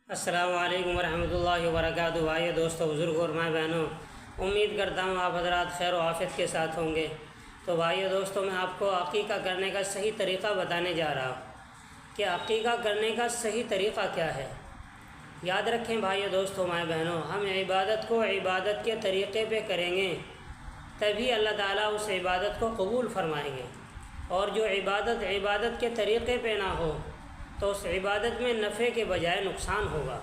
السلام علیکم ورحمۃ اللہ وبرکاتہ۔ بھائی دوستوں، بزرگ اور ماں بہنوں، امید کرتا ہوں آپ حضرات خیر و عافیت کے ساتھ ہوں گے۔ تو بھائی دوستوں، میں آپ کو عقیقہ کرنے کا صحیح طریقہ بتانے جا رہا ہوں کہ عقیقہ کرنے کا صحیح طریقہ کیا ہے۔ یاد رکھیں بھائی دوستوں، ماں بہنوں، ہم عبادت کو عبادت کے طریقے پہ کریں گے تبھی اللہ تعالیٰ اس عبادت کو قبول فرمائیں گے، اور جو عبادت کے طریقے پہ نہ ہو تو اس عبادت میں نفع کے بجائے نقصان ہوگا۔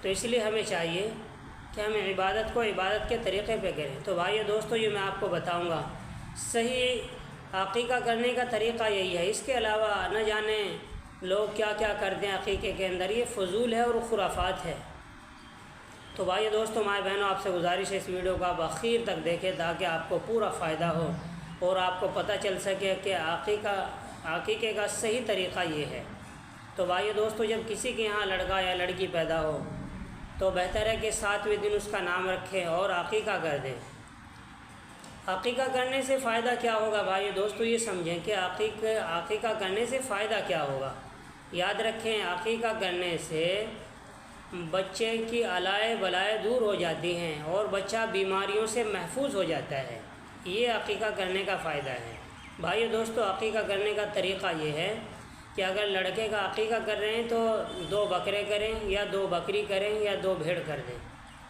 تو اس لیے ہمیں چاہیے کہ ہم عبادت کو عبادت کے طریقے پہ کریں۔ تو بھائی دوستو، یہ میں آپ کو بتاؤں گا صحیح عقیقہ کرنے کا طریقہ یہی ہے۔ اس کے علاوہ نہ جانے لوگ کیا کیا کرتے ہیں عقیقے کے اندر، یہ فضول ہے اور خرافات ہے۔ تو بھائی دوستو، ماں بہنوں، آپ سے گزارش ہے اس ویڈیو کو آپ آخر تک دیکھیں تاکہ آپ کو پورا فائدہ ہو اور آپ کو پتہ چل سکے کہ عقیقے کا صحیح طریقہ یہ ہے۔ تو بھائی دوستو، جب کسی کے یہاں لڑکا یا لڑکی پیدا ہو تو بہتر ہے کہ 7ویں دن اس کا نام رکھیں اور عقیقہ کر دیں۔ عقیقہ کرنے سے فائدہ کیا ہوگا بھائی دوستو، یہ سمجھیں کہ عقیقہ کرنے سے فائدہ کیا ہوگا۔ یاد رکھیں، عقیقہ کرنے سے بچے کی الائے بلائے دور ہو جاتی ہیں اور بچہ بیماریوں سے محفوظ ہو جاتا ہے۔ یہ عقیقہ کرنے کا فائدہ ہے۔ بھائی دوستو، عقیقہ کرنے کا طریقہ یہ ہے کہ اگر لڑکے کا عقیقہ کر رہے ہیں تو 2 بکرے کریں یا 2 بکری کریں یا 2 بھیڑ کر دیں۔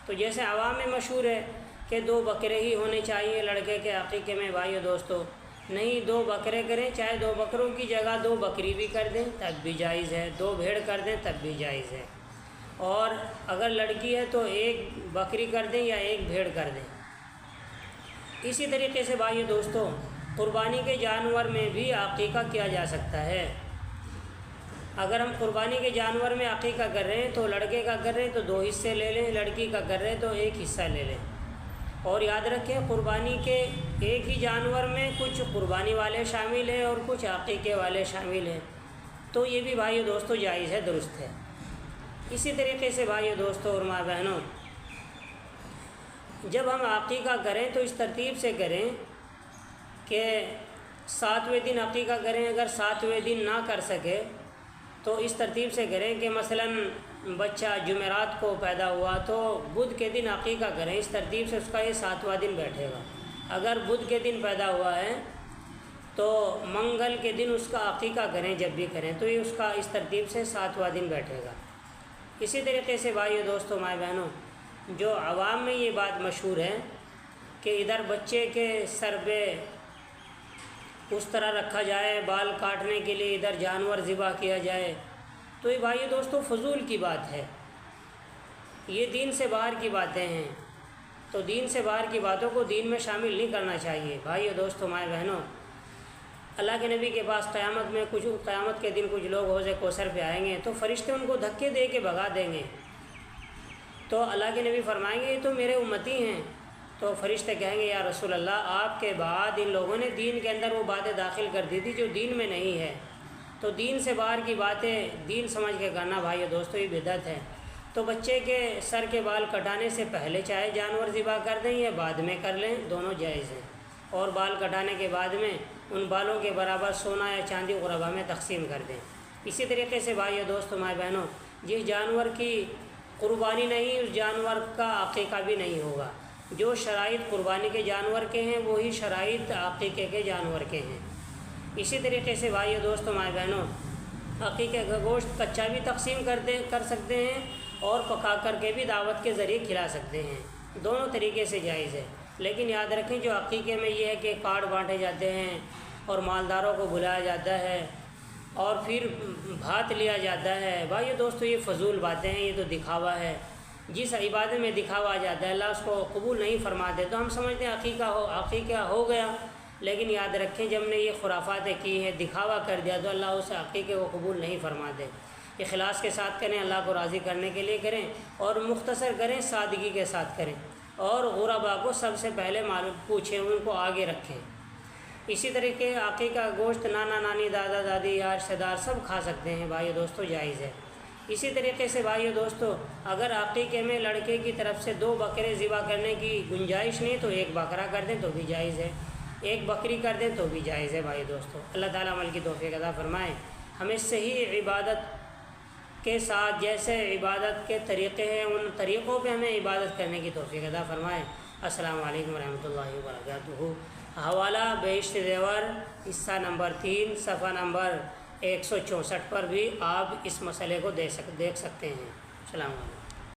تو جیسے عوام میں مشہور ہے کہ 2 بکرے ہی ہونے چاہیے لڑکے کے عقیقے میں، بھائی دوستو نہیں، 2 بکرے کریں، چاہے 2 بکروں کی جگہ 2 بکری بھی کر دیں تب بھی جائز ہے، 2 بھیڑ کر دیں تب بھی جائز ہے، اور اگر لڑکی ہے تو 1 بکری کر دیں یا 1 بھیڑ کر دیں۔ اسی طریقے سے بھائی دوستو، قربانی کے جانور میں بھی عقیقہ کیا جا سکتا ہے۔ اگر ہم قربانی کے جانور میں عقیقہ کر رہے ہیں تو لڑکے کا کر رہے ہیں تو 2 حصے لے لیں، لڑکی کا کر رہے ہیں تو 1 حصہ لے لیں۔ اور یاد رکھیں، قربانی کے ایک ہی جانور میں کچھ قربانی والے شامل ہیں اور کچھ عقیقے والے شامل ہیں، تو یہ بھی بھائی دوستو جائز ہے، درست ہے۔ اسی طریقے سے بھائی دوستو اور ماں بہنوں، جب ہم عقیقہ کریں تو اس ترتیب سے کریں کہ 7ویں دن عقیقہ کریں۔ اگر 7ویں دن نہ کر سکے تو اس ترتیب سے کریں کہ مثلاً بچہ جمعرات کو پیدا ہوا تو بدھ کے دن عقیقہ کریں، اس ترتیب سے اس کا یہ 7واں دن بیٹھے گا۔ اگر بدھ کے دن پیدا ہوا ہے تو منگل کے دن اس کا عقیقہ کریں، جب بھی کریں تو یہ اس کا اس ترتیب سے 7واں دن بیٹھے گا۔ اسی طریقے سے بھائی دوستو ماں بہنوں، جو عوام میں یہ بات مشہور ہے کہ ادھر بچے کے سر پہ اس طرح رکھا جائے بال کاٹنے کے لیے، ادھر جانور ذبح کیا جائے، تو یہ بھائی دوستو فضول کی بات ہے، یہ دین سے باہر کی باتیں ہیں۔ تو دین سے باہر کی باتوں کو دین میں شامل نہیں کرنا چاہیے۔ بھائی دوستو ماں بہنوں، اللہ کے نبی کے پاس قیامت کے دن کچھ لوگ حوض کوثر پہ آئیں گے تو فرشتے ان کو دھکے دے کے بھگا دیں گے، تو اللہ کے نبی فرمائیں گے یہ تو میرے امتی ہیں۔ تو فرشتے کہیں گے یا رسول اللہ، آپ کے بعد ان لوگوں نے دین کے اندر وہ باتیں داخل کر دی تھی جو دین میں نہیں ہے۔ تو دین سے باہر کی باتیں دین سمجھ کے کرنا بھائی دوستو یہ بدعت ہے۔ تو بچے کے سر کے بال کٹانے سے پہلے چاہے جانور ذبح کر دیں یا بعد میں کر لیں، دونوں جائز ہیں، اور بال کٹانے کے بعد میں ان بالوں کے برابر سونا یا چاندی غربا میں تقسیم کر دیں۔ اسی طریقے سے بھائی دوستو ماں بہنوں، جس جانور کی قربانی نہیں اس جانور کا عقیقہ بھی نہیں ہوگا۔ جو شرائط قربانی کے جانور کے ہیں وہی شرائط عقیقے کے جانور کے ہیں۔ اسی طریقے سے بھائی دوستو ماں بہنوں، عقیقے کا گوشت کچا بھی تقسیم کر سکتے ہیں اور پکا کر کے بھی دعوت کے ذریعے کھلا سکتے ہیں، دونوں طریقے سے جائز ہے۔ لیکن یاد رکھیں، جو عقیقے میں یہ ہے کہ کارڈ بانٹے جاتے ہیں اور مالداروں کو بلایا جاتا ہے اور پھر بھات لیا جاتا ہے، بھائی دوستو یہ فضول باتیں ہیں، یہ تو دکھاوا ہے۔ جس عبادت میں دکھاوا آ جاتا ہے اللہ اس کو قبول نہیں فرماتے، تو ہم سمجھتے ہیں عقیقہ ہو گیا، لیکن یاد رکھیں جب نے یہ خرافاتیں کی ہیں، دکھاوا کر دیا، تو اللہ اس عقیقے کو قبول نہیں فرماتے۔ اخلاص کے ساتھ کریں، اللہ کو راضی کرنے کے لیے کریں، اور مختصر کریں، سادگی کے ساتھ کریں، اور غربا کو سب سے پہلے معلوم پوچھیں، ان کو آگے رکھیں۔ اسی طریقے عقیقہ گوشت نانا نانی دادا دادی یا رشتہ دار سب کھا سکتے ہیں، بھائی دوستو جائز ہے۔ اسی طریقے سے بھائی دوستو، اگر عقیقے میں لڑکے کی طرف سے 2 بکرے ذبح کرنے کی گنجائش نہیں تو 1 بکرا کر دیں تو بھی جائز ہے، 1 بکری کر دیں تو بھی جائز ہے۔ بھائی دوستو، اللہ تعالیٰ عمل کی توفیق عطا فرمائے، ہمیں صحیح عبادت کے ساتھ جیسے عبادت کے طریقے ہیں ان طریقوں پہ ہمیں عبادت کرنے کی توفیق عطا فرمائے۔ السلام علیکم ورحمۃ اللہ وبرکاتہ۔ حوالہ بہشت زیور حصہ نمبر 3 صفحہ نمبر 164 پر بھی آپ اس مسئلے کو دیکھ سکتے ہیں۔ السلام علیکم۔